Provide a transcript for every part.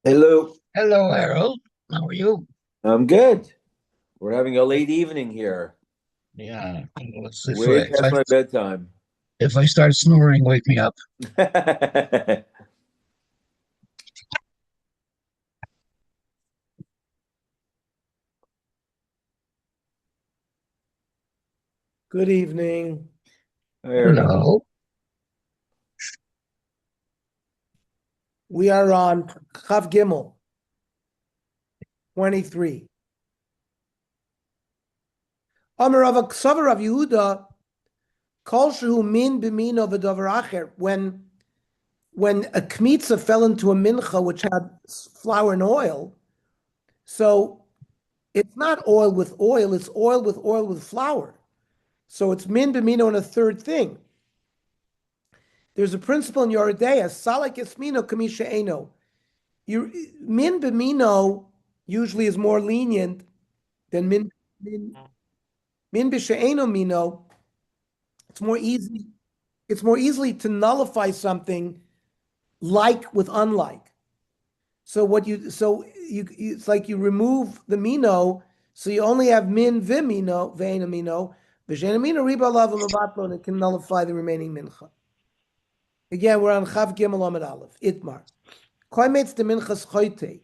Hello. Hello, Harold. How are you? I'm good. We're having a late evening here. Yeah, let's see Way past my bedtime. if I start snoring, wake me up. Good evening. Hi, Ernie. Hello. We are on Chav Gimel, 23. Amar Rav Ksavar Rav Yehuda, Kol Shehu Min B'Mino V'Davar Acher. When a kmitza fell into a mincha which had flour and oil, so it's not oil with oil, it's oil with flour. So it's min b'mino and a third thing. There's a principle in Yoredeya, salak esmino kamisha eno. Min b'mino usually is more lenient than min b'she'eno mino. It's more easy. It's more easily to nullify something like with unlike. It's like you remove the mino, so you only have min v'mino ve'ena mino v'she'ena mino riba alav u'mabatlo, and it can nullify the remaining mincha. Again, we're on Chav Gimel Amid Aleph. Itmar. Koimetz de minchas choite.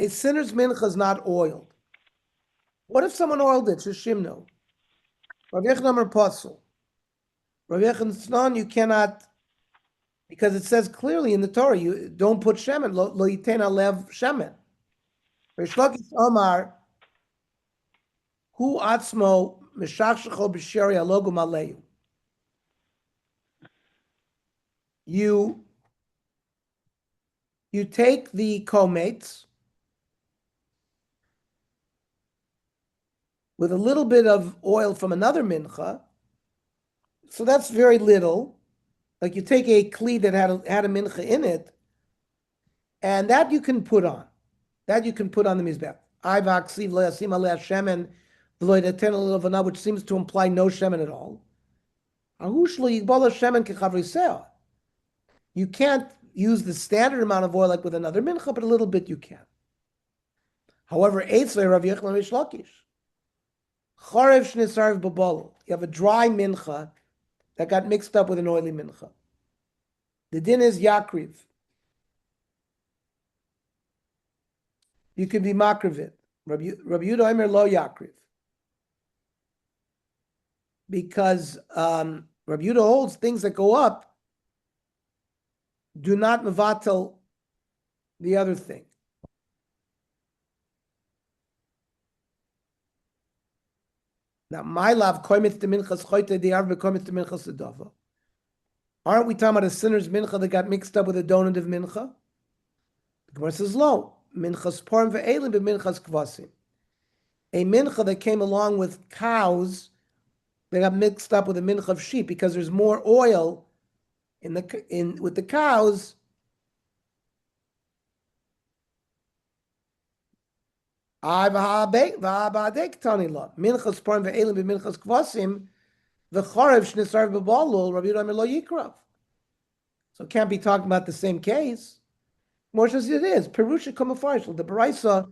A sinner's mincha is not oiled. What if someone oiled it? Shishimno. Rav Yechon Apostle. Rav Yechon, you cannot, because it says clearly in the Torah, you don't put shemen. Lo yiten alev shemen. Rish Lakish Omar, hu atzmo meshachshecho b'sheri alogu maleyu. You take the kometz with a little bit of oil from another mincha, so that's very little. Like you take a kli that had a mincha in it, and that you can put on. That you can put on the mizbech. Which seems to imply no shemen at all. You can't use the standard amount of oil like with another mincha, but a little bit you can. However, you have a dry mincha that got mixed up with an oily mincha. The din is yakriv. You can be makrivit. Rabbi Yehuda Omer lo yakriv. Because Rabbi Yehuda holds things that go up do not mevatel the other thing. Now, my love, koimitz de minchas choyte di'arv bekoimitz de minchas sedava. Aren't we talking about a sinner's mincha that got mixed up with a donative mincha? The Gemara says, lo, minchas porim ve'elim b'minchas kvasim. A mincha that came along with cows that got mixed up with a mincha of sheep because there's more oil with the cows. Minchas porim ve'elim b'minchas kvasim. The charev shnisarv b'balul Rabbi Yehuda lo yikrav. So it can't be talking about the same case. More says it is. Perusha kamafarish. The Baraisa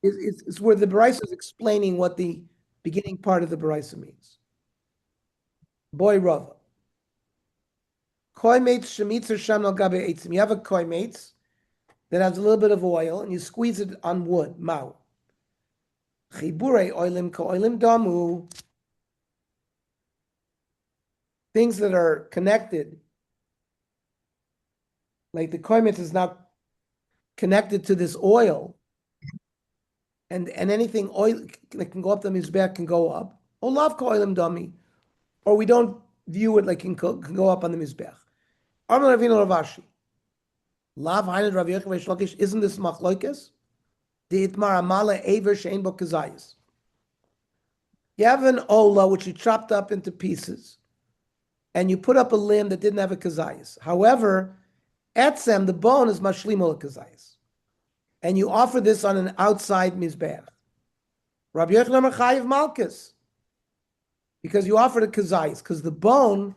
It's where the Baraisa is explaining what the beginning part of the Baraisa means. Boy Rava. Koi mates shemitzer sham al gabe eitzim. You have a koi mates that has a little bit of oil and you squeeze it on wood, mau. Chibure oilim ka oilim damu. Things that are connected, like the koi mates is now connected to this oil, and anything oil that can go up the mizbeach can go up. Olav ka oilim dami. Or we don't view it like it can go up on the mizbeach. Amar Ravina Ravashi. Lav Hainid Rav Yochanan Reish Lakish, isn't this machlokes? The Itmar Amala Aver Shein Bo Kazayis. You have an ola which you chopped up into pieces, and you put up a limb that didn't have a kazayis. However, etzem, the bone, is mashlim kazayis, and you offer this on an outside mizbeach. Rabbi Yochanan Chayiv Malkus, because you offered a kazayis, because the bone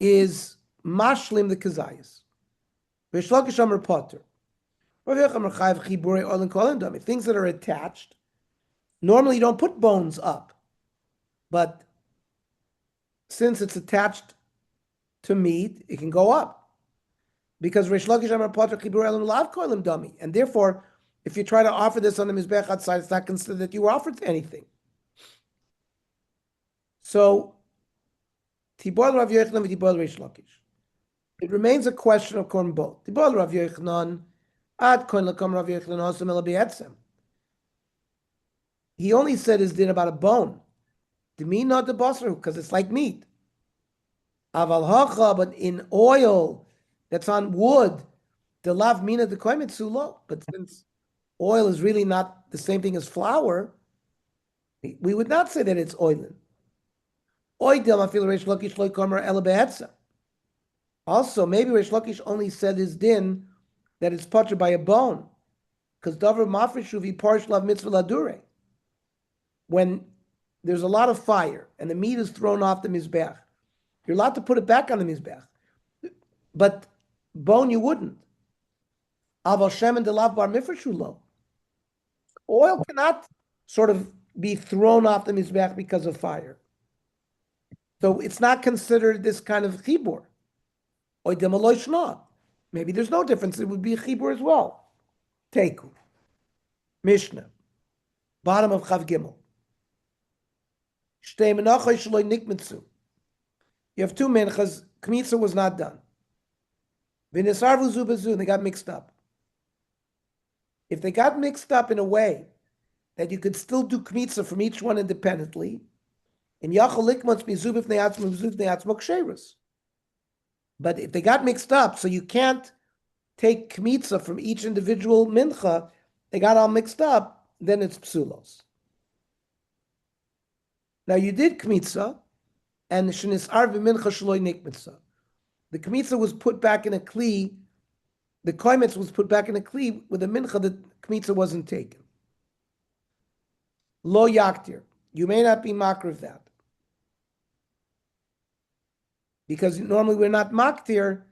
is mashlim the kazayis. Reish Lakish Amar Potter. Things that are attached, normally you don't put bones up, but since it's attached to meat, it can go up. Because Reish Lakish Amar Potter Chibur Elam Lav Koilim Dami. And therefore, if you try to offer this on the Mizbech outside, it's not considered that you were offered anything. So, Tibor Rav Yochanan v'Tibor Reish Lakish. It remains a question of korban both. Tibor Rav Yochanan ad koin lakam Rav Yochanan osam ela be'etzem. He only said his din about a bone. The meat, not the basar, because it's like meat. Aval hacha, but in oil that's on wood, the lav mina the koin mitzulo. But since oil is really not the same thing as flour, we would not say that it's oiling. Oidel afil Reish Lakish loy kamer ela be'etzem. Also, maybe Reish Lakish only said his din that it's puttered by a bone, because davar mafreshu v'parish lav mitzvah ladure. When there's a lot of fire and the meat is thrown off the mizbeach, you're allowed to put it back on the mizbeach, but bone you wouldn't. Aval shemen delav bar mifreshu lo. Oil cannot sort of be thrown off the mizbeach because of fire, so it's not considered this kind of chibur. Maybe there's no difference. It would be a chibur as well. Teiku. Mishnah. Bottom of Chav Gimel. Shtei menachos shloi nikmitzu. You have two minchas. Kmitza was not done. V'nisarvu zu bezu. They got mixed up. If they got mixed up in a way that you could still do kmitza from each one independently, and yachol likmatz mizu b'fnei atzmo mizu b'fnei atzmo ksheirus. But if they got mixed up, so you can't take kmitza from each individual mincha, they got all mixed up, then it's psulos. Now you did kmitza, and shenisar v'mincha shloi nikmitza. The kmitza was put back in a kli, the koimetz was put back in a kli with a mincha that kmitza wasn't taken. Lo yaktir. You may not be makr of that. Because normally we're not maktir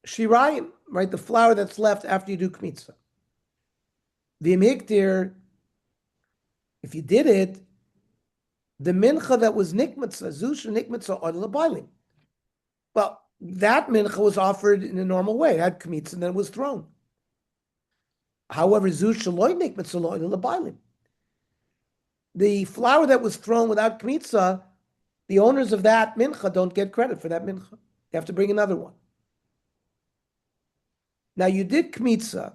shirayim, right? The flour that's left after you do kmitza. The imhiktir, if you did it, the mincha that was nikmitza, zusha nikmitza or labaylim. Well, that mincha was offered in a normal way. It had kmitza and then it was thrown. However, zusha loy nikmitza loy labaylim. The flour that was thrown without kmitza, the owners of that mincha don't get credit for that mincha. They have to bring another one. Now you did kmitza,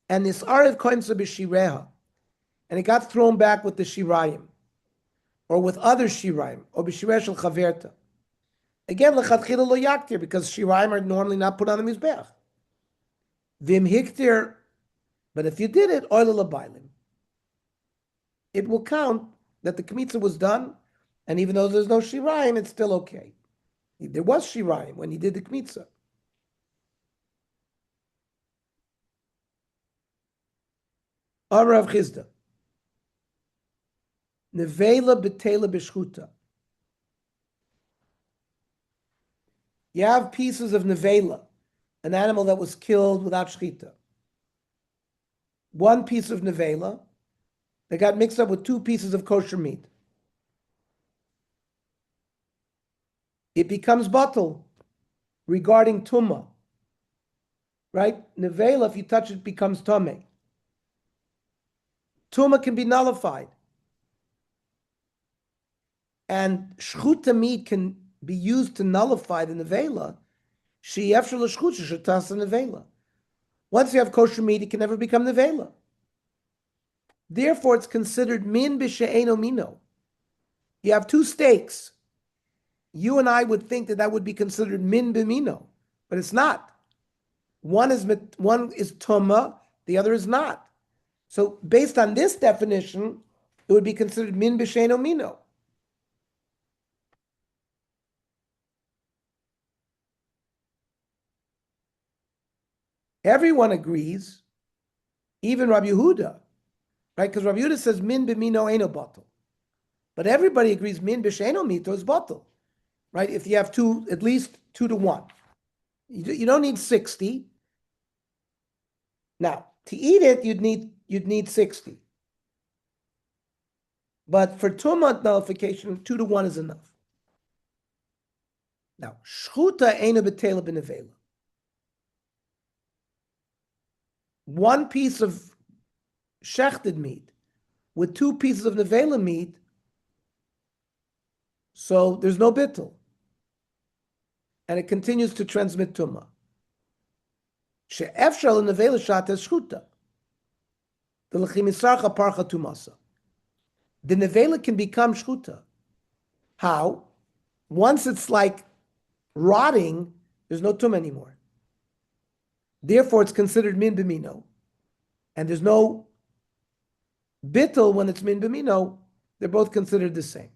and this arev koimsa b'shireha, and it got thrown back with the shirayim, or with other shirayim, or b'shireh shel chaverta. Again, lechatchila lo yaktir, because shirayim are normally not put on the mizbeach. Vim hiktir, but if you did it, oil labaylim, it will count that the kmitza was done. And even though there's no shirayim, it's still okay. There was shirayim when he did the kmitza. Amar Rav Chizda. Nevela betela b'shchuta. You have pieces of nevela, an animal that was killed without shchita. one piece of nevela that got mixed up with 2 pieces of kosher meat. It becomes batel regarding tumah, right? Nevela, if you touch it, becomes tameh. Tumah can be nullified. And shchuta meat can be used to nullify the nevela. She'efshel l'shchuta shetas nevela. Once you have kosher meat, it can never become nevela. Therefore, it's considered min b'she'eno mino. You have 2 steaks. You and I would think that would be considered min b'mino, but it's not. One is tuma, the other is not. So based on this definition, it would be considered min b'she'eno mino. Everyone agrees, even Rabbi Yehuda, right? Because Rabbi Yehuda says min b'mino eno batel. But everybody agrees min b'she'eno mito is batel, right? If you have 2, at least 2 to 1. You don't need 60. Now, to eat it, you'd need 60. But for tumah nullification, 2 to 1 is enough. Now, shchuta eina b'tela b'nevela. One piece of shechted meat with 2 pieces of nevela meat, so there's no bittul. And it continues to transmit tumah. She'efshel nevela shata shchuta. The lechimisarcha parcha tumasa. The nevela can become shchuta. How? Once it's like rotting, there's no tumah anymore. Therefore, it's considered min b'mino. And there's no bittul when it's min b'mino. They're both considered the same.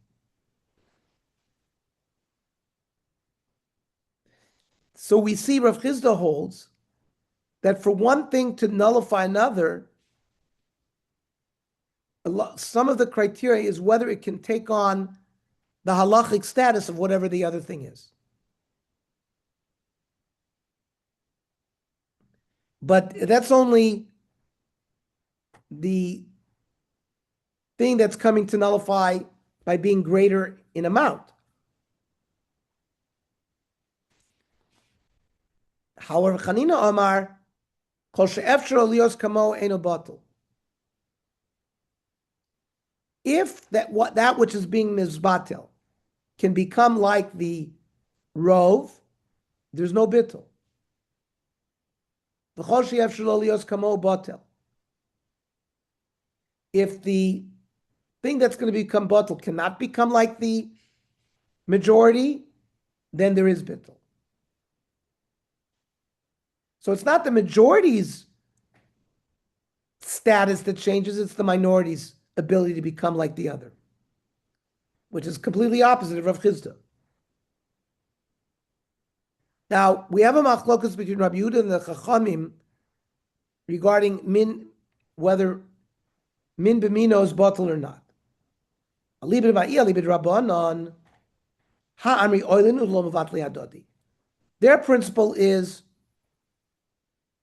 So we see Rav Chisda holds that for one thing to nullify another, some of the criteria is whether it can take on the halachic status of whatever the other thing is. But that's only the thing that's coming to nullify by being greater in amount. However, Chanina Amar, Kol she'efshar lios kamo eno batel. If that which is being mizbatel can become like the rove, there's no bittul. If the thing that's going to become batel cannot become like the majority, then there is bittul. So it's not the majority's status that changes, it's the minority's ability to become like the other, which is completely opposite of Rav Chisda. Now, we have a machlokus between Rabbi Yehuda and the Chachamim regarding whether min b'mino is batel or not. Alibid ma'i, alibid rabbanon, ha'amri oilin u'lo mevatli hadodi. Their principle is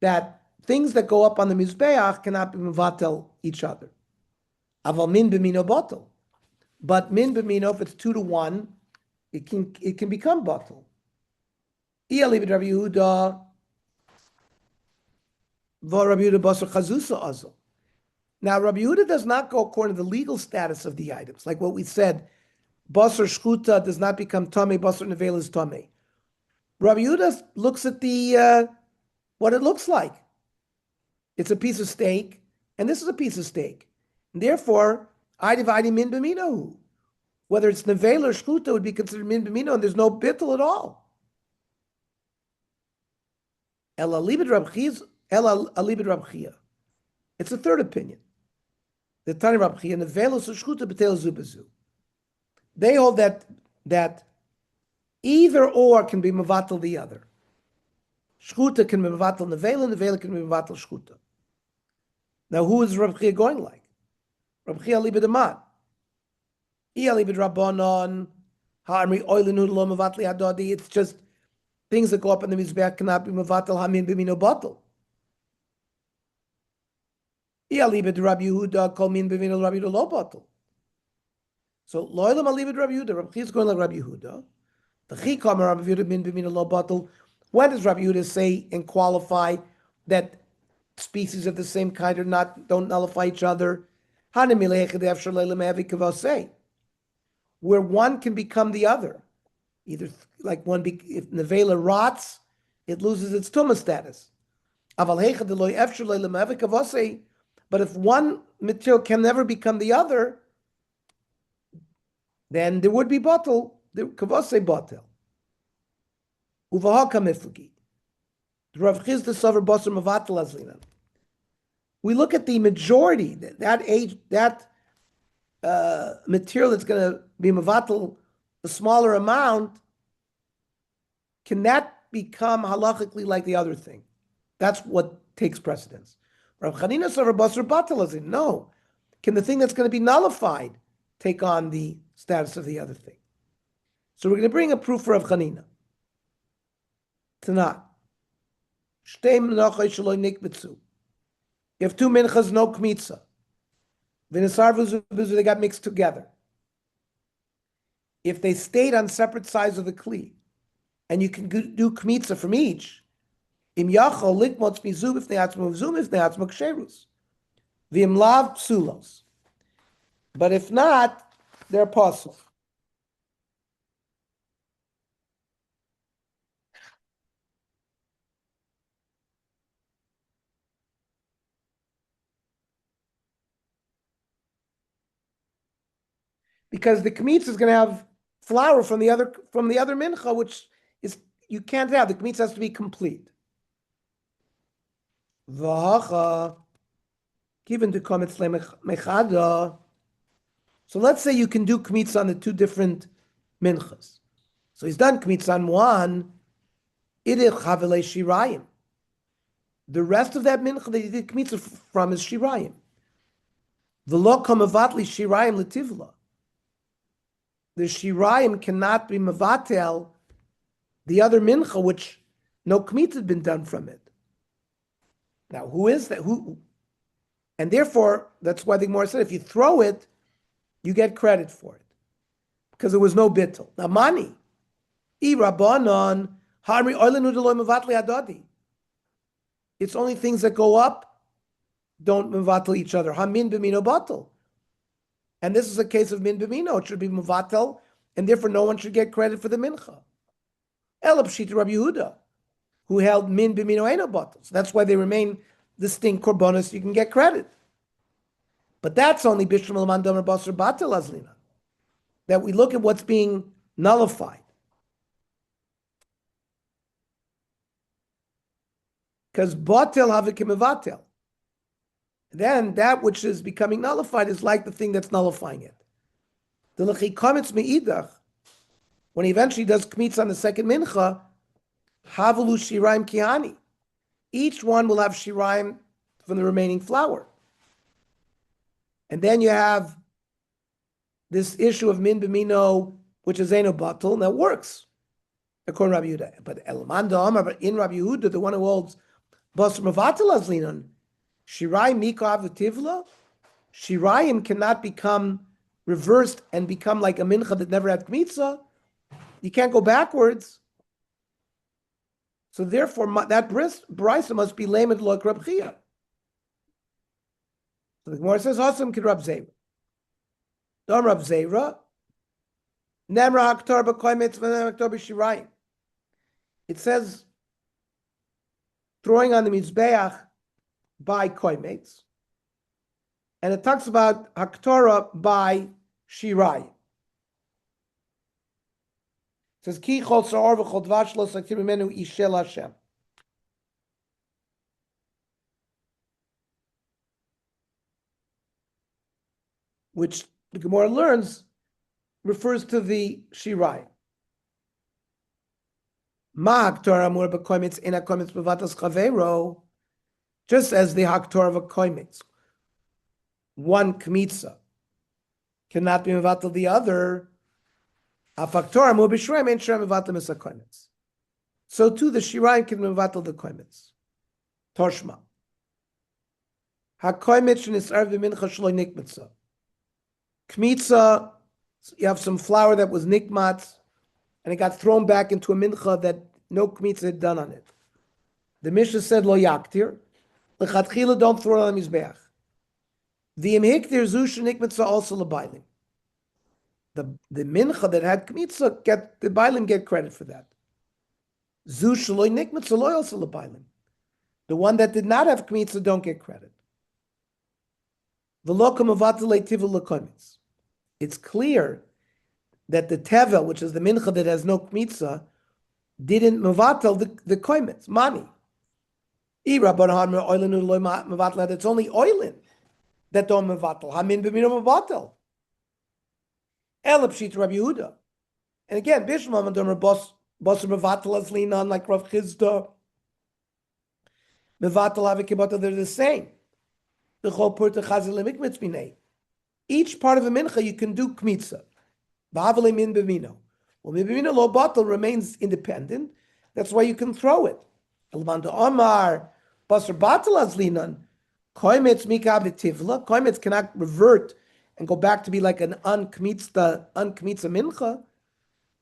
that things that go up on the mizbeach cannot be mevatel each other. Aval min b'mino batel. But min b'mino, if it's 2 to 1, it can become batel. Now, Rabbi Yehuda does not go according to the legal status of the items, like what we said. Basar shchuta does not become tamei. Basar nevela is tamei. Rabbi Yehuda looks at the what it looks like. It's a piece of steak, and this is a piece of steak. And therefore, I divide min b'mino. Whether it's nevela or shchuta would be considered min b'mino, and there's no bittul at all. It's a third opinion. The Tani Rab Chia, they hold that either or can be mevatel the other. Shchuta can be mevatel nevela, nevela can be mevatel shchuta. Now, who is Rab Chia going like? Rab Chia libid aman. Libid rabbanon ha'amri oilinu lo mevatli hadodi. It's just things that go up in the mizbeach cannot be mevatel hamin b'mino batel. Alibid Rabbi Yehuda kol min b'min Rabbi Yehuda lo batel. So loylam alibid Rabbi Yehuda. Rabbi Chia is going like Rabbi Yehuda. The chikam Rabbi Yehuda min b'min lo batel. When does Rabbi Yehuda say and qualify that species of the same kind don't nullify each other? Where one can become the other. Either like if nevela rots, it loses its tumah status. But if one material can never become the other, then there would be batel, the kavase batel. Uvahaka miflagi. Rav Chisda Sover Basar Mavatel Azlinan. We look at the majority, that material that's going to be Mavatel, a smaller amount, can that become halachically like the other thing? That's what takes precedence. Rav Chanina Sover Basar Batel Azlinan. No. Can the thing that's going to be nullified take on the status of the other thing? So we're going to bring a proof for Rav Chanina. Tanat. If two minchas, no kmitza, they got mixed together. If they stayed on separate sides of the kli, and you can do kmitza from each, im yachol likmot mizum if neatzmo vzum if neatzmo ksherus, v'im lav psulos. But if not, they're possible. Because the kmitz is going to have flour from the other mincha, which is you can't have. The kmitz has to be complete. V'hacha given to kometz mechada. So let's say you can do kmitz on the two different minchas. So he's done kmitz on one. Idich havelei shirayim. The rest of that mincha that he did kmitz from is shirayim. V'lo kamavatli shirayim letivla. The shirayim cannot be mavatel the other mincha, which no kmitz had been done from it. Now, who is that? Who? And therefore, that's why the Gemara said, if you throw it, you get credit for it, because there was no bittul. Now, mani, rabbanon harmi oilenu deloy mavatli adadi. It's only things that go up don't mavatel each other. Hamin b'mino batel. And this is a case of min b'mino. It should be mavatel, and therefore no one should get credit for the mincha. Elab shita Rabbi Yehuda, who held min b'mino eno batel. So that's why they remain distinct korbanos. You can get credit. But that's only bishlam al-mandam basar batel azlina. That we look at what's being nullified. Because batel havikim mevatel. Then that which is becoming nullified is like the thing that's nullifying it. The lechikamitz meidach, when he eventually does kmitz on the second mincha, havelu shiraim kihani. Each one will have shiraim from the remaining flour. And then you have this issue of min b'mino, which is eno batel, and that works, according to Rabbi Yehuda. But elmanda amar, but in Rabbi Yehuda, the one who holds basar mevatel azlinon, shirayim mikav v'tivla, shirayim cannot become reversed and become like a mincha that never had kmitza. You can't go backwards. So therefore, that brisa must be lamed like Rab Chia. So the Gemara says, "Awesome, kid Rab Zeira." Dam Rab Zeira, Nemra Haktar b'Koimetz v'Nemra b'Shirayim. It says, throwing on the mizbeach by Koimetz, and it talks about Haktorah by Shirayim. It says, Ki chol sa'or v'chol dvash lo saktir mimenu ishel Hashem. Which the Gemara learns refers to the Shirayim. Ma Haktorah amur b'koimetz ina koimetz b'vatas chaveiro, just as the Haktorah of a koimetz, one kmitza cannot be mevatel the other. So too, the Shirayim can mevatel the koimetz. Toshma. Hakoimitz nisarv b'mincha shlo nikmitza. Kmitza, you have some flour that was nikmatz, and it got thrown back into a mincha that no kmitza had done on it. The Mishnah said lo yaktir, lechatchila don't throw it on the mizbeach. The imhiktir zusha nikmitza also lebailim. The mincha that had kmitza, the bailim get credit for that. Zusha lo nikmitza lo also lebailim. The one that did not have kmitza don't get credit. It's clear that the tevel, which is the mincha that has no kmitza, didn't mevatel the koimitz, money. It's only oilin that don't mevatel. Hamin b'mino mevatel. Elapshit Rabbi Yehuda. And again, Bishlam and Bos mevatel as lean on like Rav Chizda. Mevatel avikibata, they're the same. Each part of a mincha you can do kmitza. Well, mibimino lo batal remains independent. That's why you can throw it. Omar basar batal azlinan. Koimetz mika b'tivla. Koimetz cannot revert and go back to be like an unkmitza mincha.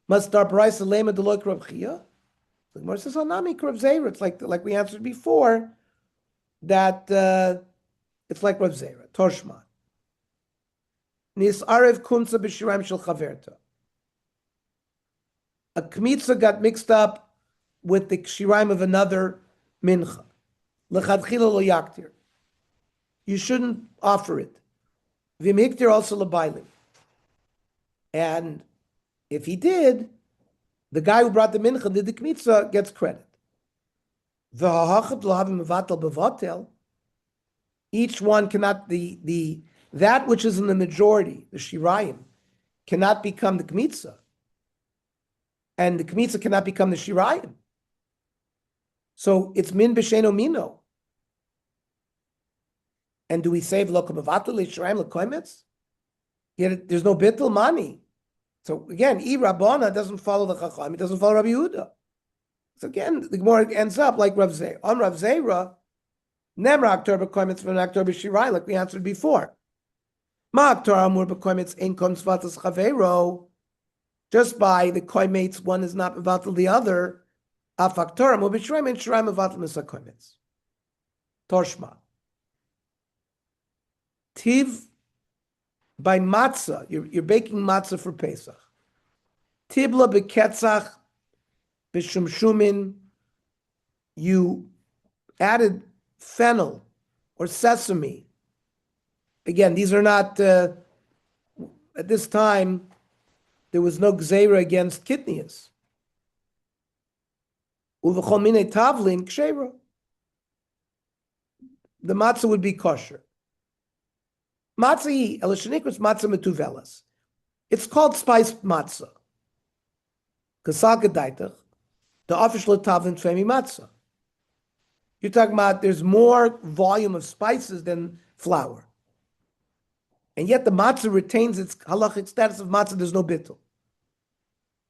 Must start brayso lema deloy Rav Chia. The Gemara says anami Rav Zeira. It's like we answered before that. It's like Rav Zera, Torshma. Nis arev kumza b'shiraim shel chaverta. A kmitza got mixed up with the shiraim of another mincha. L'chadchila lo yaktir. You shouldn't offer it. V'im hiktir also l'bailim. And if he did, the guy who brought the mincha did the kmitza gets credit. V'hahachat lo havim mevatel bevatel. Each one cannot, that which is in the majority, the shirayim, cannot become the kmitza. And the kmitza cannot become the shirayim. So it's min b'sheno mino. And do we save lokamavatal shirayim lekoimetz? Yet there's no bittul mani. So again, Rabbana doesn't follow the Chacham, it doesn't follow Rabbi Yehuda. So again, the Gemara ends up like Rav Zera. On Rav Zera, Nemra aktor b'koimetz v'naktor b'shirai, like we answered before. Ma aktor amur b'koimetz ein kom svatas chaveiro. Just by the koimetz, one is not mevatel the other. Af aktor amur b'shirai and shirai mevatel misa koimetz. Torshma. Tiv by matzah, you're baking matzah for Pesach. Tibla b'ketzach b'shumshumin. You added fennel or sesame. Again, these are not, at this time, there was no gzeira against kidneys. Uv'chol minei tavlin ksheira. The matzah would be kosher. Matzah, elishanikros matzah metuvelas. It's called spiced matzah. Kasal gedaitach, the official tavlin tvemi matzah. You're talking about there's more volume of spices than flour. And yet the matzah retains its halachic status of matzah, there's no bittul.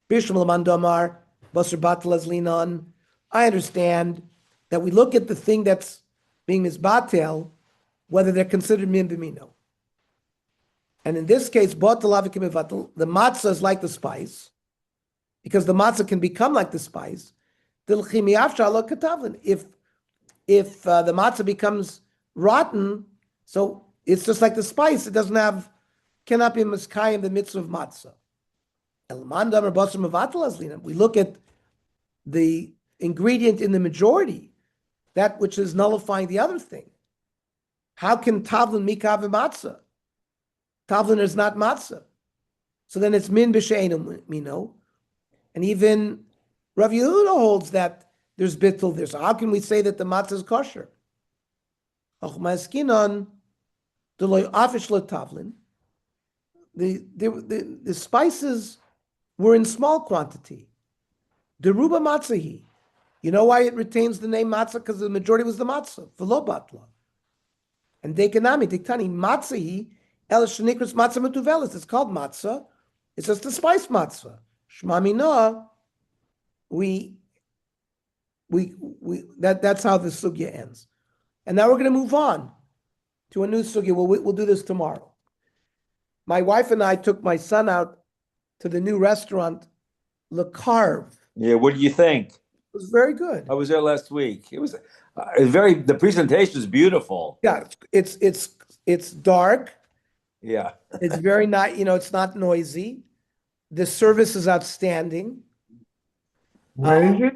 Bishlam l'mandamar, basar batal azlinan. I understand that we look at the thing that's being misbatel, whether they're considered min b'mino. And in this case, the matzah is like the spice, because the matzah can become like the spice. If the matzah becomes rotten, so it's just like the spice. It cannot be miskayim the mitzvah of matzah. We look at the ingredient in the majority, that which is nullifying the other thing. How can tavlin mikav matzah? Tavlin is not matzah. So then it's min b'she'enu mino. And even Rav Yehuda holds that there's bittul there. So how can we say that the matzah is kosher? The spices were in small quantity. Deruba matzahi. You know why it retains the name matzah? Because the majority was the matzah. V'lo batla. And dekanami, diktani, matzahi, el shenikras matzah metuvelis. It's called matzah. It's just the spice matzah. Shmamina, that's how the sugya ends. And now we're going to move on. to a new sugi. We'll do this tomorrow. My wife and I took my son out to the new restaurant, Le Carve. Yeah, what do you think? It was very good. I was there last week. It was the presentation is beautiful. Yeah, it's dark. Yeah. It's very nice. It's not noisy. The service is outstanding. Where is it?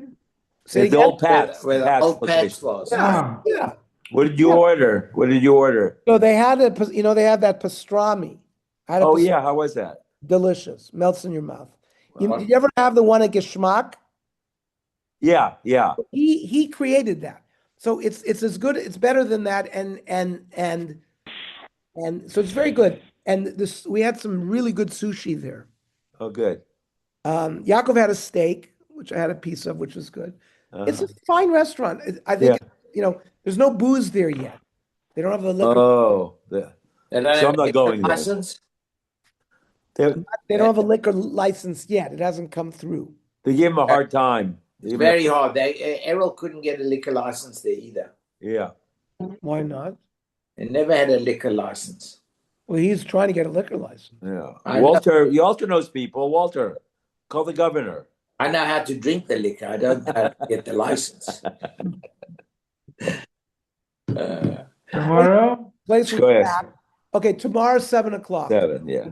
Say It's the again? old Pat's. Where the old Pat's location. was. Yeah, yeah. What did you Yeah. order? What did you order? So they had they have that pastrami. I had a Oh yeah, how was that? delicious. Melts in your mouth. Wow. Did you ever have the one at Geschmack? Yeah, yeah. He created that. So it's as good, it's better than that, and so it's very good. And we had some really good sushi there. Oh, good. Yaakov had a steak, which I had a piece of, which was good. It's a Uh-huh. fine restaurant. I think there's no booze there yet. They don't have the liquor. Oh, They don't So have I'm not a going there. license. they They don't have a liquor license yet. It hasn't come through. they gave him a hard time. They It's gave him a- very hard. Errol couldn't get a liquor license there either. Yeah. Why not? They never had a liquor license. Well, he's trying to get a liquor license. Yeah. I Walter knows people. Walter, call the governor. I know how to drink the liquor. I don't know how to get the license. Tomorrow? Place Go was ahead. packed. Okay, tomorrow 7:00. 7, yeah.